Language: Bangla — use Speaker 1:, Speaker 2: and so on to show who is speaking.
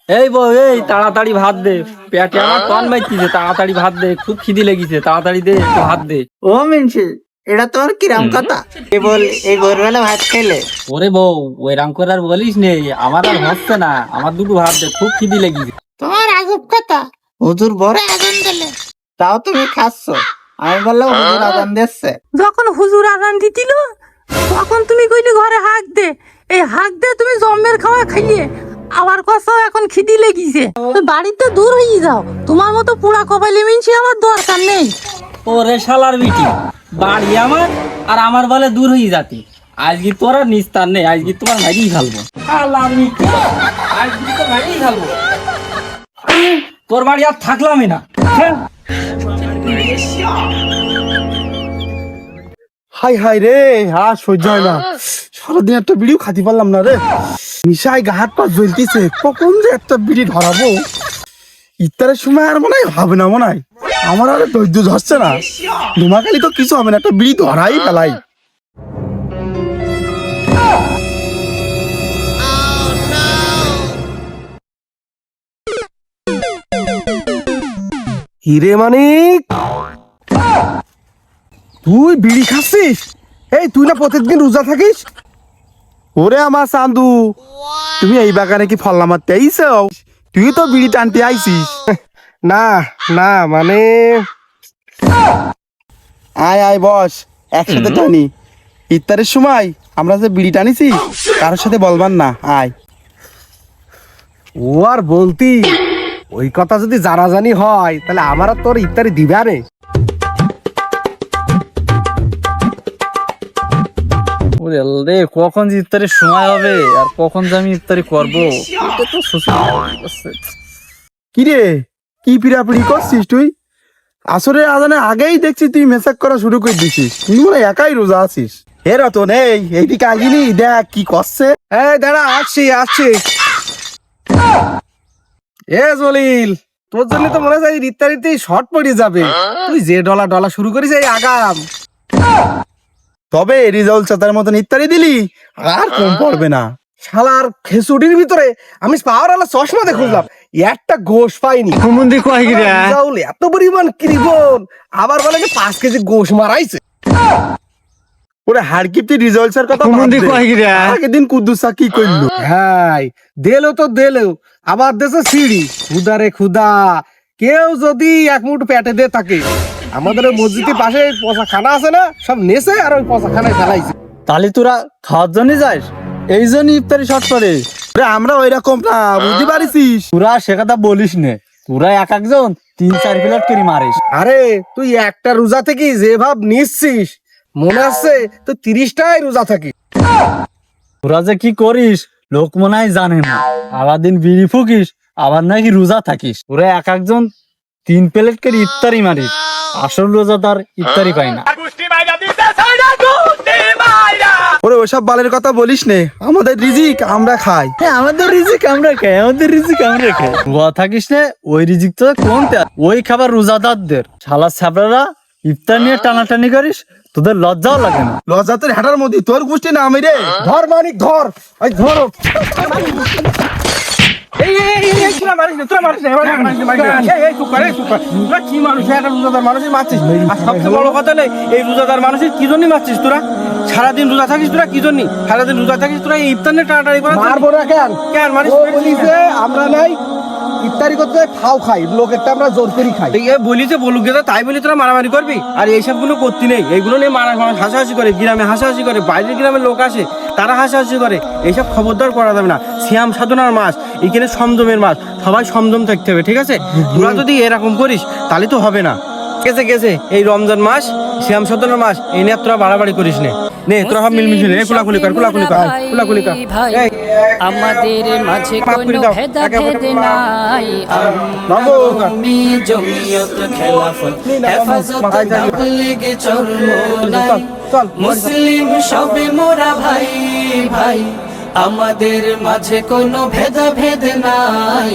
Speaker 1: এই বউ, এই তাড়াতাড়ি ভাত দে, পেটে আমার টন মাইতিছে। তাড়াতাড়ি ভাত দে, খুব খিদি লেগেছে। তাড়াতাড়ি দে, একটু ভাত দে।
Speaker 2: ও মিনসি, এটা তোর কিরাম কথা? কেবল এই ভোরবেলা ভাত খেলে?
Speaker 1: ওরে বউ, ওইরাম করে আর বলিস নেই, আমার আর হচ্ছে না। আমার দুটো ভাত দে, খুব খিদি লেগেছে।
Speaker 2: তোমার আজব কথা, হুজুর ভোরে আজান দিলে তাও তুমি খাচ্ছ। আমি বললাম হুজুর আজান দিচ্ছে।
Speaker 3: যখন হুজুর আজান দিছিল তখন তুমি কইলি ঘরে হাঁক দে। এই হাঁক দে তুমি জম্মের খাওয়া খাইয়ে আবার কসাও এখন খিদি লেগিছে। তো বাড়িতে দূর হয়ে যাও, তোমার মতো পুরা কপালি মিনছি আমার দরকার নেই।
Speaker 1: ওরে শালার বিটি, বাড়ি আমার আর আমার বলে দূর হয়ে যাতি। আজকে তোর আর নিস্তার নেই, আজকে তোমার ভাগিয়ে খালবো। শালার বিটি, আজকে তো ভাগিয়ে খালবো। তোর বাড়ি আর থাকলামই না।
Speaker 4: হাই হাই রে, আর সহ্য হয় না। সারাদিন একটা বিড়িও খাতে পারলাম না রে। নিশায় গা হাত পা জ্বলতেছে, কখন যে একটা বিড়ি ধরাবো। ইফতারের সময় আর মনে হয় হবে না, মনে হয় আমার আর ধৈর্য ধরছে না। ধুমাকালি তো কিছু হবে না, একটা বিড়ি ধরাই ফেলাই। হিরে মানিক, তুই বিড়ি খাচ্ছিস? এই তুই না প্রত্যেকদিন রোজা থাকিস? ওরে আমার চান্দু, তুমি এই বাগানে কি ফল নামাতে আইছ? তুই তো বিড়ি টানতে আইছিস। না না, মানে আয় আয় বস, একসাথে টানি। ইফতারের সময় আমরা যে বিড়ি টানিছি কারোর সাথে বলবার না, আয়। ও আর বলতি, ওই কথা যদি জানাজানি হয় তাহলে আমার আর তোর ইফতারি দিবে আরে।
Speaker 1: ওরে রে, কখন যে ইফতারের সময় হবে আর কখন যে আমি ইফতারি করবো, এটা তো
Speaker 4: কি রে, কি পিড়াপিড়ি করছিস তুই? আসরের আজানে আগেই দেখছি তুই মেসাক করা শুরু করে দিছিস। তুই মনে হয় একাই রোজা আছিস। হে রতন, এইদিকে আগিনি, দেখ কি করছে। এই দাঁড়া, আসছি আসছি। এ জলিল, তোর জন্য তো মনে হয় ইত্যাদিতে শর্ট পড়ে যাবে। তুই যে ডলা ডলা শুরু করিস এই আগাম। তবে রিজাউল চাতার মতন ইত্যাদি দিলি আর কম পড়বে না। শালার খেসুটির ভিতরে আমি পাওয়ার আলা চশমা দেখলাম, একটা গোশ পাইনি। রিজাউল এত পরিমাণ কৃপণ, আবার বলে যে 5 কেজি গোশ মারাইছে। ওরে হাড়কিপটি রিজাল্টসের কথা আগের দিন কুদ্দুসা কি করলো। হ্যাঁ, দেলো তো দেলো, আবার দেশে সিঁড়ি। খুদা রে খুদা, কেউ যদি এক মুঠ পেটে দিয়ে থাকে। আমাদের মসজিদের পাশে পচা খানা আছে না, সব নেছে আর ওই পচা খানায় ফেলাইছে।
Speaker 1: তাহলে তোরা খাওয়ার জন্য যাস, এই জন্য ইফতারি শর্ট করে।
Speaker 4: আমরা ওই রকম না, বুঝতে পারিস?
Speaker 1: তোরা সে কথা বলিস নে, তোরা এক একজন 3-4 প্লেট করে মারিস।
Speaker 4: আরে তুই একটা রোজা থেকে যে ভাব নিচ্ছিস, মনে আছে তো 30টাই রোজা থাকি।
Speaker 1: তোরা যে কি করিস লোক মনে হয় জানে না। আবার দিন বিড়ি ফুকিস, আবার নাকি রোজা থাকিস। তোরা এক একজন 3 প্লেট করে ইফতারি মারিস, আসল রোজাদার ইফতারি পায় না।
Speaker 4: ওরে ওসব বালের কথা বলিস নে, আমাদের রিজিক আমরা খাই।
Speaker 1: আমাদের রিজিক আমরা খাই, আমাদের রিজিক আমরা খাই। রোজা থাকিস না, ওই রিজিক তো কোনটা? ওই খাবার রোজাদারদের। শালা ছাবড়ারা ইফতার নিয়ে টানাটানি করিস, তোদের লজ্জাও লাগে না?
Speaker 4: লজ্জা তোর হাঁটার মধ্যে, তোর গোষ্ঠী না আমি রে। ধর মানিক ধর, ওই ধর।
Speaker 5: সারাদিন রোজা থাকিস তোরা, কি জন্য সারাদিন রোজা থাকিস তোরা? এই ইফতার নিয়ে টানাটানি করে
Speaker 4: মারবো না কেন?
Speaker 5: কেন মারিস?
Speaker 4: আমরা নাই ইফতারি করতে ফাও খাই, লোকেরটা আমরা জোর করি খাই।
Speaker 5: বলি যে বলুক গে, তাই বলি তোরা মারামারি করবি? আর এইসব গুলো করতে নেই, এইগুলো নিয়ে হাসাহাসি করে, গ্রামে হাসাহাসি করে, বাইরের গ্রামের লোক আসে তারা হাসাহাসি করে। এইসব খবরদার করা যাবে না। সিয়াম সাধনার মাস, এখানে সমদমের মাস, সবাই সমদম থাকতে হবে, ঠিক আছে? তোরা যদি এরকম করিস তাহলে তো হবে না। গেছে গেছে, এই রমজান মাস, সিয়াম সাধনার মাস, এই নিয়ে তোরা বাড়াবাড়ি করিস নে তোরা সব মিলমিশে নে, কুলাকুলি কর, কুলাকুলি কর, কুলাকুলি কর।
Speaker 6: আমাদের মাঝে কোনো ভেদাভেদ নাই, আমি জমিয়ত খেলাফত হেফাজত তাবলীগ চরমোনাই, মুসলিম সবে মোরা ভাই ভাই, আমাদের মাঝে কোনো ভেদাভেদ নাই।